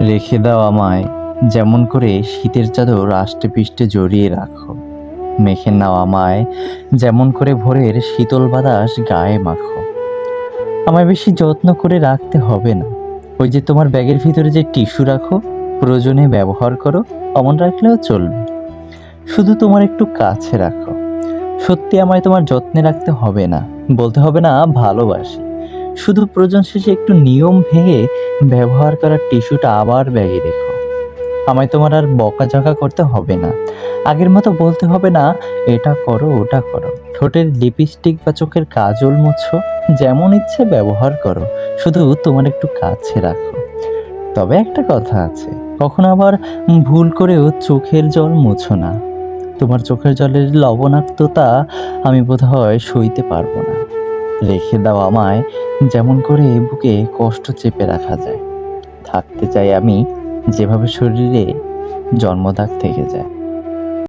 রেখে দাও আমায় যেমন করে শীতের চাদর আষ্টে পৃষ্ঠে জড়িয়ে রাখো। মেখে নাও আমায় যেমন করে ভোরের শীতল বাতাস গায়ে মাখো। আমায় বেশি যত্ন করে রাখতে হবে না। ওই যে তোমার ব্যাগের ভিতরে যে টিস্যু রাখো, প্রয়োজনে ব্যবহার করো, অমন রাখলেও চলবে। শুধু তোমার একটু কাছে রাখো। সত্যি আমায় তোমার যত্নে রাখতে হবে না, বলতে হবে না ভালোবাসি। শুধু প্রয়োজন শেষে একটু নিয়ম ভেঙে ব্যবহার করা টিস্যুটা আবার ব্যাগে রেখো। আমায় তোমার আর বকাঝকা করতে হবে না। আগের মতো বলতে হবে না এটা করো ওটা করো। ঠোঁটের লিপস্টিক বা চোখের কাজল মুছো, যেমন ইচ্ছে ব্যবহার করো। শুধু তোমার একটু কাছে রাখো। তবে একটা কথা আছে, কখনো আবার ভুল করেও চোখের জল মুছো না। তোমার চোখের জলের লবণাক্ততা আমি বোধহয় সইতে পারবো না। রেখে দাও আমায় যেমন করে বুকে কষ্ট চেপে রাখা যায়। থাকতে চাই আমি যেভাবে শরীরে জন্মদাগ থেকে যায়।